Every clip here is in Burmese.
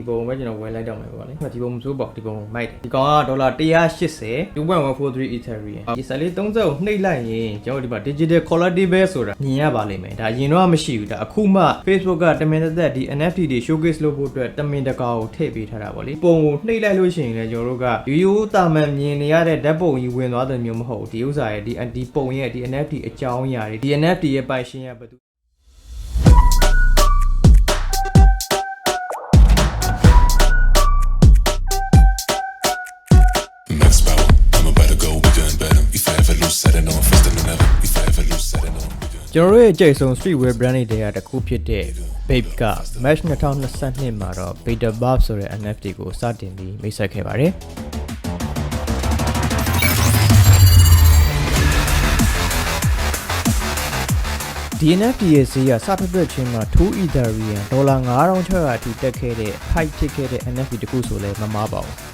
ဒီပုံပဲကျွန်တော်ဝယ်လိုက်တော့မယ်ပေါ့လေဒီပုံမစိုးပေါ့ဒီပုံမိုက်တယ်ဒီကောင်ကဒေါ်လာ180 2.143 Ethereum ဒီစလေး30ကိုနှိပ်လိုက်ရင်ကျွန်တော်ဒီမှာ digital collectible ဆိုတာမြင်ရပါလိမ့်မယ်ဒါအရင်တော့မရှိဘူးဒါအခုမှ Facebook ကတမင်သက်ဒီ NFT တွေ showcase လုပ်ဖို့အတွက်တမင်တကာကိုထည့်ပေးထားတာပေါ့လေပုံကိုနှိပ်လိုက်လို့ရှိရင်လည်းကျွန်တော်တို့ကရိုးတာမှန်မြင်နေရတဲ့ဓာတ်ပုံကြီးဝင်သွားတဲ့မျိုးမဟုတ်ဘူးဒီဥစ္စာရဲ့ဒီပုံရဲ့ဒီ NFT အကြောင်းအရာတွေဒီ NFT ရဲ့ပိုင်ရှင်ရဘယ်သူကျွန်တော်တို့ရဲ့ကြိတ်ဆုံး streetwear brand တွေတခုဖြစ်တဲ့ BAPE က March 2022 မှာတော့ Bapetaverse ဆိုတဲ့ NFT ကိုစတင်ပြီးမိတ်ဆက်ခဲ့ပါတယ်ဒီ NFT ရဲ့ဈေးကစထွက်ချင်းမှာ2 Ethereum $9,600 အထိတက်ခဲ့တဲ့ high ဖြစ်ခဲ့တဲ့ NFT တခုဆိုလဲမမှားပါဘူး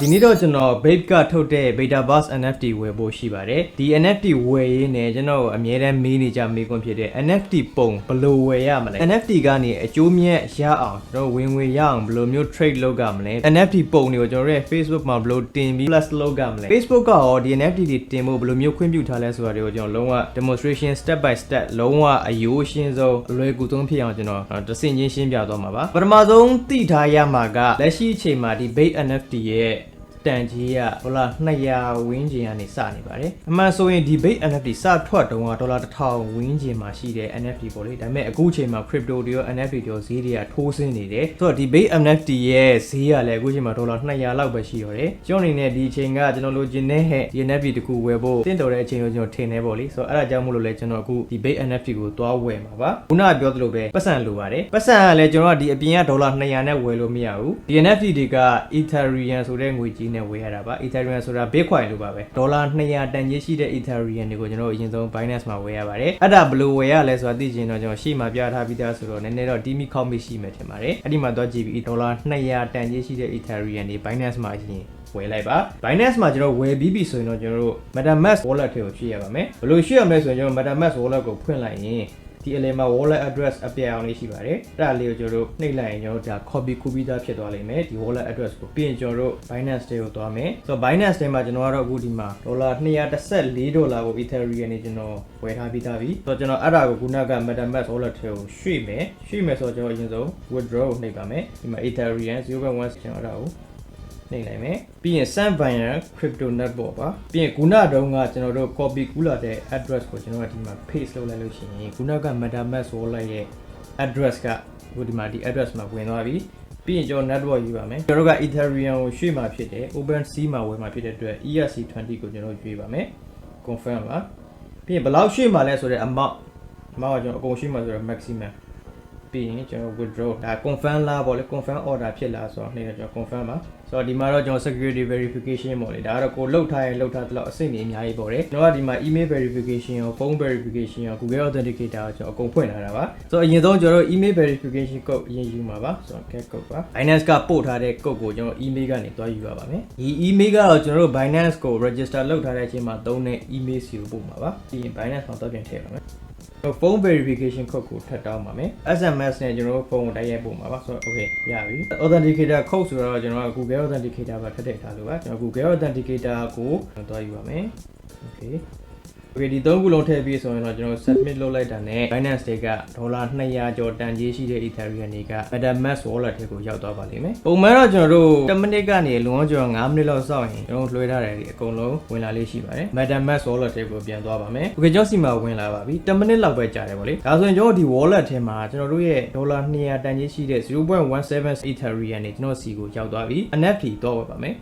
ဒီနေ့တော့ကျွန်တော် BAPE ကထုတ်တဲ့ Bapetaverse NFT ဝယ်ဖို့ရှိပါတယ်ဒီ NFT ဝယ်ရင်းနဲ့ကျွန်တော်အမြဲတမ်းမေးနေကြမေးခွန်းဖြစ်တဲ့ NFT ပုံဘယ်လိုဝယ်ရမလဲ NFT ကနေအကျိုးမြတ်ရအောင်ကျွန်တော်ဝင်ငွေရအောင်ဘယ်လိုမျိုး trade လုပ်ရမလဲ NFT ပုံတွေကိုကျွန်တော်ရဲ့ Facebook မှာဘယ်လိုတင်ပြီး plus လုပ်ရမလဲ Facebook ကရောဒီ NFT တွေတင်ဖို့ဘယ်လိုမျိုးခွင့်ပြုထားလဲဆိုတာတွေကိုကျွန်တော်လုံးဝ demonstration step by step လုံးဝအယိုးရှင်းဆုံးအလွယ်ကူဆုံးဖြစ်အောင်ကျွန်တော်တစ်ဆင့်ချင်းရှင်းပြသွားမှာပါပထမဆုံးသိထားရမှာကလက်ရှိအချိန်မှာဒီ BAPE NFT ရဲ့တန်ကြီးကဒေါ်လာ200ဝန်းကျင်ကနေစနေပါတယ်အမှန်ဆိုရင်ဒီ BAPE NFT စထွက်တုန်းကဒေါ်လာ1000ဝန်းကျင်မှာရှိတဲ့ NFT ပေါ့လေဒါပေမဲ့အခုချိန်မှာ crypto တွေရော NFT တွေရောဈေးတွေကထိုးဆင်းနေတယ်ဆိုတော့ဒီ BAPE NFT ရဲ့ဈေးကလည်းအခုချိန်မှာဒေါ်လာ200လောက်ပဲရှိတော့တယ်ကျွန်တော်အနေနဲ့ဒီအချိန်ကကျွန်တော်လိုချင်တဲ့ဒီ NFT တခုဝယ်ဖို့တင့်တော်တဲ့အချိန်ကိုကျွန်တော်ထင်နေပေါ့လေဆိုတော့အဲ့ဒါကြောင့်မို့လို့လဲကျွန်တော်အခုဒီ BAPE NFT ကိုသွားဝယ်မှာပါခုနကပြောသလိုပဲပတ်စံလိုပါတယ်ပတ်စံကလည်းကျွန်တော်ကဒီအပြင်ကဒေါ်လာ200နဲ့ဝယ်လို့မရဘူးဒီ NFT တွေက Ethereum ဆိုတဲ့ငွေကြေးနဲ့ဝယ်ရတာပါEthereum ဆိုတာ Bitcoin လိုပါပဲဒေါ်လာ200တန်ကြီးရှိတဲ့ Ethereum တွေကိုကျွန်တော်အရင်ဆုံး Binance မှာဝယ်ရပါတယ်အဲ့ဒါဘယ်လိုဝယ်ရလဲဆိုတာသိချင်တော့ကျွန်တော်ရှေ့မှာပြထားပြီးသားဆိုတော့နည်းနည်းတော့ Demi Comic ရှိမယ်ထင်ပါတယ်အဲ့ဒီမှာသွားကြည့်ပြီးဒေါ်လာ200တန်ကြီးရှိတဲ့ Ethereum တွေ Binance မှာရင်ဝယ်လိုက်ပါ Binance မှာကျွန်တော်ဝယ်ပြီးပြီဆိုရင်တော့ကျွန်တော်တို့ MetaMask wallet တွေကိုရွှေ့ရပါမယ်ဘယ်လိုရွှေ့ရမလဲဆိုရင်ကျွန်တော် MetaMask wallet ကိုဖွင့်လိုက်ရင်ဒီအလယ်မှာ wallet address အပြည့်အောင်လေးရှိပါတယ်အဲ့ဒါလေးကိုကျွန်တော်တို့နှိပ်လိုက်ရင်ကျွန်တော်တို့ဒါ copy ခုပြီးသားဖြစ်သွားလိမ့်မယ်ဒီ wallet address ကိုပြီးရင်ကျွန်တော်တို့ Binance တွေကိုသွားမယ်ဆိုတော့ Binance ထဲမှာကျွန်တော်ကတော့အခုဒီမှာ$214ကို Ethereum နဲ့ကျွန်တော်ဝယ်ထားပြီးသားပြီဆိုတော့ကျွန်တော်အဲ့ဒါကိုခုနက MetaMask wallet ထဲကိုရွှေ့မယ်ဆိုတော့ကျွန်တော်အရင်ဆုံး withdraw ကိုနှိပ်ပါမယ်ဒီမှာ Ethereum 0.1ကျွန်တော်အဲ့ဒါကိုနှိပ်လိုက်မယ်ပြီးရင် Sunfire Crypto Network ပါပြီးရင်ခုနတုန်းကကျွန်တော်တို့ copy ကူးလာတဲ့ address ကိုကျွန်တော်ကဒီမှာ paste လုပ်လိုက်လို့ရှိရင်ခုနက MetaMask wallet ရဲ့ address ကဟိုဒီမှာဒီ address မှာဝင်သွားပြီပြီးရင်ကျွန်တော် network ယူပါမယ်ကျွန်တော်တို့က Ethereum ကိုရွှေ့မှာဖြစ်တယ် Opensea မှာဝယ်မှာဖြစ်တဲ့အတွက် ERC20 ကိုကျွန်တော်ရွှေ့ပါမယ် confirm ပါပြီးရင်ဘယ်လောက်ရွှေ့မှာလဲဆိုတဲ့ amount ကကျွန်တော်အကုန်ရွှေ့မှာဆိုတော့ maximumပြီးရင်ကျွန်တော် withdraw ဒါ confirm လားပေါ့လေ confirm order ဖြစ်လားဆိုတော့နေ့တော့ကျွန်တော် confirm ပါဆိုတော့ဒီမှာတော့ကျွန်တော် security verification ပေါ့လေဒါကတော့ကိုလုတ်ထားရင်လုတ်ထားသလောက်အဆင့်ကြီးအများကြီးပေါ့လေကျွန်တော်ကဒီမှာ email verification ရော phone verification ရော Google Authenticator ကိုကျွန်တော်အကုန်ဖွင့်ထားတာပါဆိုတော့အရင်ဆုံးကျွန်တော်တို့ email verification code အရင်ယူမှာပါဆိုတော့ get code ပါ Binance ကပို့ထားတဲ့ code ကိုကျွန်တော် email ကနေတွားယူရပါမယ်ဒီ email ကတော့ကျွန်တော်တို့ Binance ကို register လုပ်ထားတဲ့အချိန်မှာသုံးတဲ့ email စီကိုပို့မှာပါပြီးရင် Binance မှာတွားပြန်ထည့်ပါမယ်phone verification code ကိုထပ်တောင်းပါမယ် SMS နဲ့ကျွန်တော်တို့ဖုန်းကိုတိုက်ရိုက်ပို့မှာပါဆိုတော့ okay ရပြီ authenticator code ဆိုတော့ကျွန်တော်က Google Authenticator ပါထည့်ထားလို့ပါကျွန်တော် Google Authenticator ကိုတွားယူပါမယ် okay ဒီ3ခုလုံးထည့်ပြီးဆိုရင်တော့ကျွန်တော် submit လုပ်လိုက်တာနဲ့ Binance တွေကဒေါ်လာ200ကျော်တန်ကြီးရှိတဲ့ Ethereum တွေက MetaMask wallet ထဲကိုရောက်သွားပါလိမ့်မယ်ပုံမှန်တော့ကျွန်တော်တို့10မိနစ်ကနေလွန်ကျော်5မိနစ်လောက်စောင့်ရင်ကျွန်တော်လွှဲထားတယ်ဒီအကုန်လုံးဝင်လာလေးရှိပါတယ် MetaMask wallet ထဲကိုပြန်သွားပါမယ်။ Okay ကျွန်တော်စီမှာဝင်လာပါပြီ10မိနစ်လောက်ပဲကြာတယ်ပေါ့လေဒါဆိုရင်ကျွန်တော်ဒီ wallet ထဲမှာကျွန်တော်တို့ရဲ့ဒေါ်လာ200တန်ကြီးရှိတဲ့ 0.17 Ethereum နဲ့ကျွန်တော်စီကိုရောက်သွားပြီ NFT တော့ပါမယ်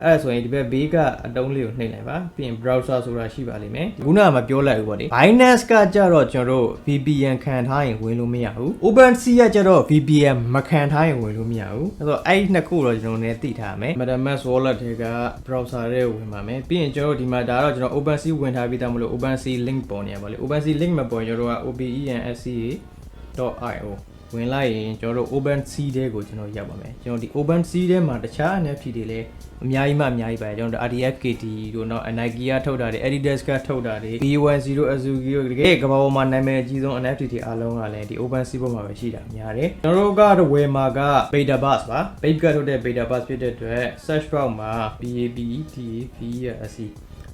အဲ ရဲဆိုရင်ဒီဘက်ဘေးကအတုံးလေးကိုနှိပ်လိုက်ပါပြီးရင် browser ဆိုတာရှိပါလိမ့်မယ်ခုနကမပြောလိုက်ဘူးပေါ့လေ Binance ကကြတော့ကျွန်တော်တို့ VPN ခံထားရင်ဝင်လို့မရဘူး Opensea ကကြတော့ VPN မခံထားရင်ဝင်လို့မရဘူးအဲ့တော့အဲ့နှစ်ခုတော့ကျွန်တော်လည်းသိထားမယ် MetaMask wallet တွေက browser ထဲဝင်ပါမယ်ပြီးရင်ကျွန်တော်တို့ဒီမှာဒါတော့ကျွန်တော် Opensea ဝင်ထားပြီးသားမလို့ Opensea link ပေါ်နေရပါလေ Opensea link မပေါ်ကျွန်တော်တို့က opensea.io ဝင်လိုက်ရင်ကျွန်တော်တို့ Opensea တဲကိုကျွန်တော်ရောက်ပါမယ်ကျွန်တော်ဒီ Opensea တဲမှာတခြား NFT တွေလည်းအများကြီးပါကျွန်တော်တို့ RDFKT တို့တော့ Nike ကထုတ်တာတွေ Adidas ကထုတ်တာတွေ B10 Azuki တို့တကယ်ကမ္ဘာပေါ်မှာနာမည်အကြီးဆုံး NFT တွေအားလုံးကလည်းဒီ Opensea ပေါ်မှာပဲရှိတာများတယ်ကျွန်တော်တို့ကတော့ဝယ်မှာက Bapetaverse ပါ BAPE ကထုတ်တဲ့ Bapetaverse ဖြစ်တဲ့အတွက် search box မှာ BAPE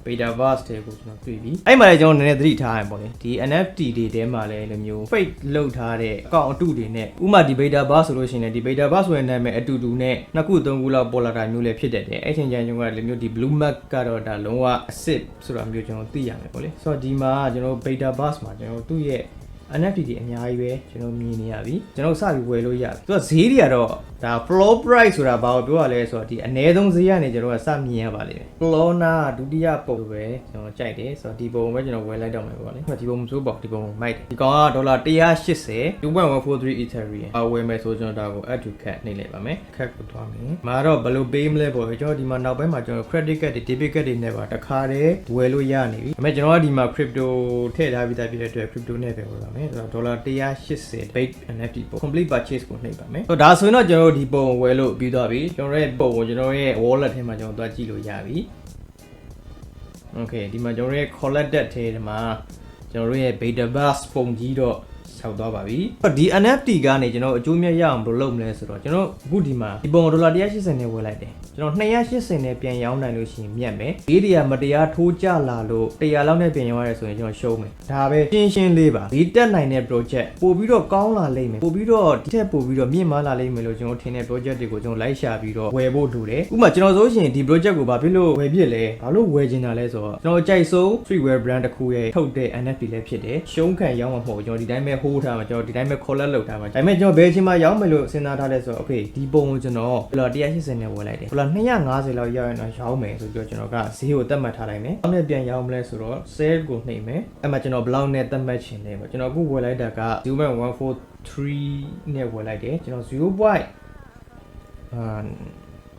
Bapetaverse တွေကိုကျွန်တော်တွေ့ပြီအဲ့မှာလည်းကျွန်တော်နည်းနည်းသတိထားရပေါ့လေဒီ NFT တွေထဲမှာလည်းလိုမျိုး fake လုပ်ထားတဲ့အကောင့်အတုတွေနဲ့ဥမာဒီ Bapetaverse ဆိုလို့ရှိရင်ဒီ Bapetaverse ဆိုတဲ့နာမည်အတူတူနဲ့နှစ်ခုသုံးခုလောက်ပေါ်လာတာမျိုးလည်းဖြစ်တတ်တယ်အဲ့ချိန်ကျရင်ကျွန်တော်ကလည်းမျိုးဒီ blue mark ကတော့ဒါလုံးဝ asset ဆိုတာမျိုးကျွန်တော်သိရမယ်ပေါ့လေဆိုတော့ဒီမှာကျွန်တော် Bapetaverse မှာကျွန်တော်သူ့ရဲ့ NFT တွေအများကြီးပဲကျွန်တော်မြင်နေရပြီကျွန်တော်စပြီးဝယ်လို့ရပြီသူကဈေးတွေကတော့ဒါ floor price ဆိုတာဘာကိုပြောရလဲဆိုတော့ဒီအနည်းဆုံးဈေးကနေကျွန်တော်ကစမြင်ရပါလိမ့်မယ် floor နာဒုတိယပုံပဲကျွန်တော်ကြိုက်တယ်ဆိုတော့ဒီပုံပဲကျွန်တော်ဝယ်လိုက်တော့မယ်ပေါ့လေဒီပုံမစိုးပေါ့ဒီပုံမိုက်တယ်ဒီကောင်ကဒေါ်လာ180 2.143 Ethereum ဝယ်မယ်ဆိုကျွန်တော်ဒါကို add to cart နှိပ်လိုက်ပါမယ် cart ကိုသွားမယ်မှာတော့ဘယ်လိုပေးမလဲပေါ့ကျွန်တော်ဒီမှာနောက်ပိုင်းမှာကျွန်တော် credit card တွေ debit card တွေနဲ့ပါတခါတည်းဝယ်လို့ရနေပြီဒါပေမဲ့ကျွန်တော်ကဒီမှာ crypto ထည့်ထားပြီးသားဖြစ်တဲ့အတွက် crypto နဲ့ပဲဝယ်ပါမယ်ဆိုတော့ဒေါ်လာ180 BAPE NFT ပုံ complete purchase ကိုနှိပ်ပါမယ်ဆိုတော့ဒါဆိုရင်တော့ကျွန်တော်ဒီပုံဝယ်လို့ပြီးသွားပြီကျွန်တော်ရဲ့ပုံကိုကျွန်တော်ရဲ့ wallet ထဲမှာကျွန်တော်သွားကြည့်လို့ရပြီ Okay ဒီမှာကျွန်တော်ရဲ့ collected ထဲမှာကျွန်တော်ရဲ့ Bapetaverse ပုံကြီးတော့ဆောက်သွားပါပြီဒီ NFT ကနေကျွန်တော်အကျိုးမြတ်ရအောင်ဘယ်လိုလုပ်မလဲဆိုတော့ကျွန်တော်အခုဒီမှာဒီပုံဒေါ်လာ180နဲ့ဝယ်လိုက်တယ်ကျွန်တော်280နဲ့ပြန်ရောင်းနိုင်လို့ရှိရင်မြတ်မယ်ဈေးတွေကမတရားထိုးကျလာလို့100လောက်နဲ့ပြန်ရောင်းရတယ်ဆိုရင်ကျွန်တော်ရှုံးမယ်ဒါပဲရှင်းလေးပါဒီတက်နိုင်တဲ့ project ပို့ပြီးတော့ကောင်းလာလိမ့်မယ်ပို့ပြီးတော့ဒီထက်ပို့ပြီးတော့မြင့်မားလာလိမ့်မယ်လို့ကျွန်တော်ထင်တဲ့ project တွေကိုကျွန်တော်လိုက်ရှာပြီးတော့ဝယ်ဖို့လိုတယ်ဥပမာကျွန်တော်ဆိုရှင်ဒီ project ကိုဘာဖြစ်လို့ဝယ်ဖြစ်လဲဘာလို့ဝယ်ချင်တာလဲဆိုတော့ကျွန်တော်ကြိုက်ဆုံး streetwear brand တစ်ခုရဲ့ထုတ်တဲ့ NFT လည်းဖြစ်တယ်ရှုံးခံရောင်းမှာမဟုတ်ကျွန်တော်ဒီတိုင်းပဲဟိုးထားမှာကျွန်တော်ဒီတိုင်းပဲ collect လုပ်ထားမှာဒါပေမဲ့ကျွန်တော်ဘယ်အချိန်မှရောင်းမယ်လို့စဉ်းစားထားလဲဆိုတော့ okay ဒီပုံကိုကျွန်တော်ဒေါ်လာ180နဲ့ဝယ်လိုက်တယ်ဒေါ်လာ250လောက်ရောက်ရင်တော့ရောင်းမယ်ဆိုပြီးတော့ကျွန်တော်ကဈေးကိုသတ်မှတ်ထားလိုက်မယ်။အဲ့နဲ့ပြန်ရောင်းမလဲဆိုတော့ sale ကိုနှိပ်မယ်။အဲ့မှာကျွန်တော်ဘယ်လောက်နဲ့သတ်မှတ်ချင်လဲပေါ့။ကျွန်တော်အခုဝယ်လိုက်တာက 0.143 နဲ့ဝယ်လိုက်တယ်။ကျွန်တော်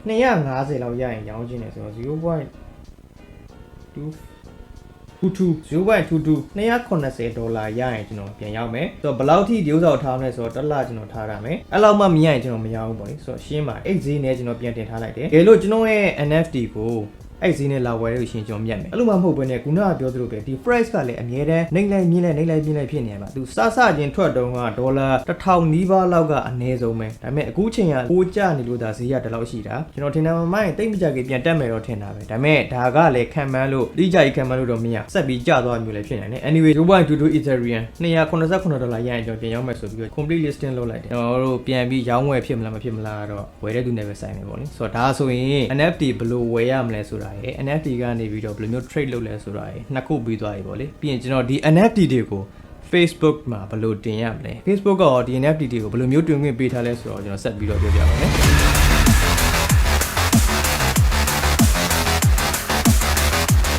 0.250လောက်ရရင်ရောင်းချင်တယ်ဆိုတော့0.222 280ဒေါ်လာရရင်ကျွန်တော်ပြန်ရောက်မယ်ဆိုတော့ဘယ်လောက်ထိဒီဥစ္စာကိုထားမလဲဆိုတော့တစ်လကျွန်တော်ထားရမယ်အဲ့လောက်မှမရရင်ကျွန်တော်မရဘူးပေါ့လေဆိုတော့ရှင်းပါအဲ့ဈေးနဲ့ကျွန်တော်ပြန်တင်ထားလိုက်တယ်ကဲလို့ကျွန်တော်ရဲ့ NFT ကိုအဲ့ဈေးနဲ့လာဝယ်လို့ရှင်ကျွန်တော်မြတ်မယ်အဲ့လိုမှမဟုတ်ဘဲနဲ့ခုနကပြောသလိုပဲဒီ price ကလည်းအမြဲတမ်းနှိမ့်လိုက်မြင့်လိုက်ဖြစ်နေမှာသူစချင်းထွက်တုန်းကဒေါ်လာ1000နီးပါးလောက်ကအနည်းဆုံးပဲဒါပေမဲ့အခုချိန်ကပိုကျနေလို့ဒါဈေးရတလောက်ရှိတာကျွန်တော်ထင်တယ်မှရင်တိတ်မကြခင်ပြန်တက်မယ်တော့ထင်တာပဲဒါပေမဲ့ဒါကလည်းခံမှန်းလို့တိကျကြီးခံမှန်းလို့တော့မရဆက်ပြီးကျသွားမျိုးလည်းဖြစ်နိုင်တယ် anyway 0.22 Ethereum 289 ဒေါ်လာရရင်ကျွန်တော်ပြန်ရောင်းမယ်ဆိုပြီး complete listing လုပ်လိုက်တယ်ကျွန်တော်တို့ပြန်ပြီးရောင်းဝယ်ဖြစ်မလားမဖြစ်မလားတော့ဝယ်တဲ့သူနဲ့ပဲဆိုင်မယ်ပေါ့လေဆိုတော့ဒါဆိုရင် NFT ဘယ်လိုဝယ်ရမလဲဆိုတာရယ် NFT ကနေပြီးတော့ဘယ်လိုမျိုး trade လုပ်လဲဆိုတာရယ်နှစ်ခုပြီးသွားပြီပေါ့လေပြီးရင်ကျွန်တော်ဒီ NFT တွေကို Facebook မှာဘယ်လိုတင်ရမလဲ Facebook ကဒီ NFT တွေကိုဘယ်လိုမျိုးတွင်ခွင့်ပေးထားလဲဆိုတော့ကျွန်တော်ဆက်ပြီးတော့ပြောပြပါမယ်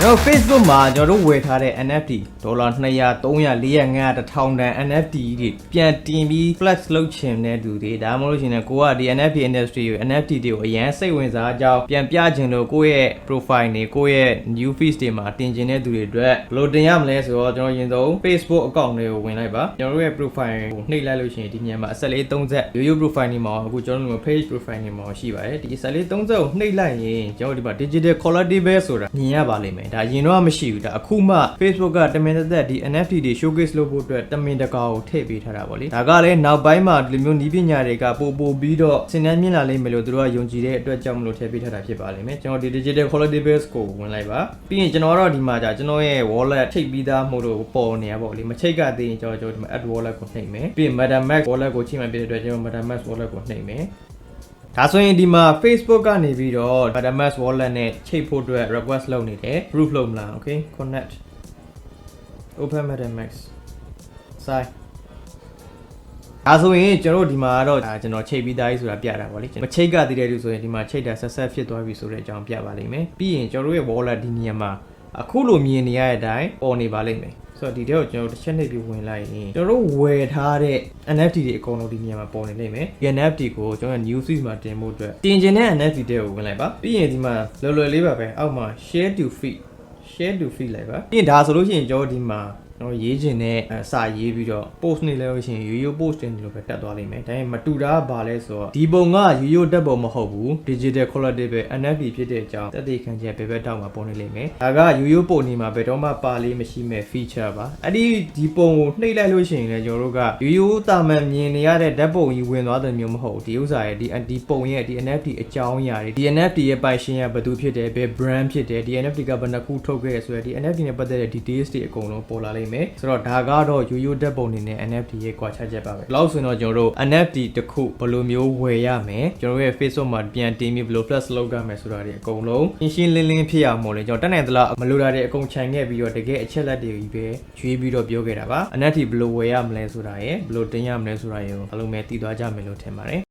ကျွန်တော် Facebook မှာကျွန်တော်တို့ဝယ်ထားတဲ့ NFT ဒေါ်လာ200 300 400 500 1000တန် NFT တွေပြန်တင်ပြီး flex လုပ်ချင်တဲ့သူတွေဒါမှမဟုတ်ရှင်လည်းကိုကဒီ NFT industry ကို NFT တွေကိုအရင်စိတ်ဝင်စားကြအောင်ပြန်ပြချင်လို့ကိုယ့်ရဲ့ profile တွေကိုယ့်ရဲ့ new feed တွေမှာတင်ချင်တဲ့သူတွေအတွက်ဘယ်လိုတင်ရမလဲဆိုတော့ကျွန်တော်ရင်ဆုံး Facebook account တွေကိုဝင်လိုက်ပါကျွန်တော်တို့ရဲ့ profile ကိုနှိပ်လိုက်လို့ရှိရင်ဒီညမှာအဆက်လေး30 ရိုးရိုး profile နေမှာအခုကျွန်တော်တို့ page profile နေမှာရှိပါတယ်ဒီအဆက်လေး30ကိုနှိပ်လိုက်ရင်ကျွန်တော်ဒီမှာ digital collectible ဆိုတာမြင်ရပါလိမ့်မယ်ဒါရင်တော့မရှိဘူးဒါအခုမှ Facebook ကတမင်သက်ဒီ NFT တွေ showcase လုပ်ဖို့အတွက်တမင်တကာကိုထည့်ပေးထားတာပေါ့လေဒါကလည်းနောက်ပိုင်းမှာဒီလိုမျိုးနည်းပညာတွေကပို့ပြီးတော့စဉ်းစားမြင်လာလိမ့်မယ်လို့သူတို့ကယုံကြည်တဲ့အတွက်ကြောင့်မလို့ထည့်ပေးထားတာဖြစ်ပါလိမ့်မယ်ကျွန်တော်ဒီ digital collectibles ကိုဝင်လိုက်ပါပြီးရင်ကျွန်တော်တော့ဒီမှာကျွန်တော်ရဲ့ wallet ထိပ်ပြီးသားမှုလို့ပေါ်နေရပေါ့လေမချိတ်ကသေးရင်ကျွန်တော်ဒီမှာ add wallet ကိုနှိပ်မယ်ပြီးရင် MetaMask wallet ကိုချိန်မှပြတဲ့အတွက်ကျွန်တော် MetaMask wallet ကိုနှိပ်မယ်ဒါဆိုရင်ဒီမှာ Facebook ကနေပြီးတော့ Bapetaverse wallet နဲ့ချိတ်ဖို့အတွက် request လုပ်နေတယ် proof လုပ်မလား okay connect open MetaMask sign ဒါဆိုရင်ကျွန်တော်ဒီမှာတော့ကျွန်တော်ချိတ်ပြီးသားကြီးဆိုတာပြတာပေါ့လေမချိတ်ကတည်တဲ့လူဆိုရင်ဒီမှာချိတ်တာဆက်ဆက်ဖြစ်သွားပြီဆိုတဲ့အကြောင်းပြပါလိမ့်မယ်ပြီးရင်ကျွန်တော်ရဲ့ wallet ဒီနေရာမှာအခုလိုမြင်နေရတဲ့အတိုင်းပေါ်နေပါလိမ့်မယ်ဆိုတော့ဒီတဲ့ကိုကျွန်တော်တစ်ချက်နှိပ်ပြီးဝင်လိုက်ရင်ကျွန်တော်ဝယ်ထားတဲ့ NFT တွေအကုန်လုံးဒီနေရာမှာပေါ်နေလိမ့်မယ်ဒီ NFT ကိုကျွန်တော် new feed မှာတင်ဖို့အတွက်တင်ချင်တဲ့ NFT တွေကိုဝင်လိုက်ပါပြီးရင်ဒီမှာလွယ်လွယ်လေးပါပဲအောက်မှာ share to feed လိုက်ပါပြီးရင်ဒါဆိုလို့ရှိရင်ကျွန်တော်ဒီမှာကျွန်တော်ရေးချင်တဲ့စာရေးပြီးတော့ post နေလဲလို့ရှိရင်ရိုးရိုး post တင်လို့ပဲတက်သွားလိမ့်မယ်ဒါပေမဲ့မတူတာကဘာလဲဆိုတော့ဒီပုံကရိုးရိုးတက်ပုံမဟုတ်ဘူး digital quality ပဲ NFT ဖြစ်တဲ့အကြောင်းတက်သေးခံချက်ပဲပဲတောက်မှာပေါ်နေလိမ့်မယ်ဒါကရိုးရိုးပုံနေမှာဘယ်တော့မှပါလေးမရှိမဲ့ feature ပါအဲ့ဒီပုံကိုနှိပ်လိုက်လို့ရှိရင်လည်းကျွန်တော်တို့ကရိုးရိုးတာမန်မြင်နေရတဲ့ဓာတ်ပုံကြီးဝင်သွားတဲ့မျိုးမဟုတ်ဘူးဒီဥစ္စာရဲ့ဒီပုံရဲ့ဒီ NFT အကြောင်းအရာတွေဒီ NFT ရဲ့ပိုင်ရှင်ကဘယ်သူဖြစ်တယ်ဘယ် brand ဖြစ်တယ်ဒီ NFT ကဘယ်နှခုထုတ်ခဲ့ရဆိုရယ်ဒီ NFT နဲ့ပတ်သက်တဲ့ details တွေအကုန်လုံးပေါ်လာလိမ့်မယ်ဆိုတော့ဒါကတော့ရိုးရိုးဓာတ်ပုံနေနဲ့ NFT ရဲ့ကွာခြားချက်ပါပဲလောက်ဆိုရင်တော့ကျွန်တော်တို့ NFT တစ်ခုဘယ်လိုမျိုးဝယ်ရမယ်ကျွန်တော်ရဲ့ Facebook မှာပြန်တင်ပြီးဘယ်လို plus လုပ်ရမယ်ဆိုတာတွေအကုန်လုံးရှင်းလင်းလင်းဖြစ်အောင်မို့လဲကျွန်တော်တက်နိုင်သလားမလိုတာတွေအကုန်ခြံခဲ့ပြီးတော့တကယ်အချက်လက်တွေကြီးပဲရွေးပြီးတော့ပြောခဲ့တာပါ NFT ဘယ်လိုဝယ်ရမလဲဆိုတာရယ်ဘယ်လိုတင်ရမလဲဆိုတာရယ်ကိုအလုံးမဲ့သိသွားကြမယ်လို့ထင်ပါတယ်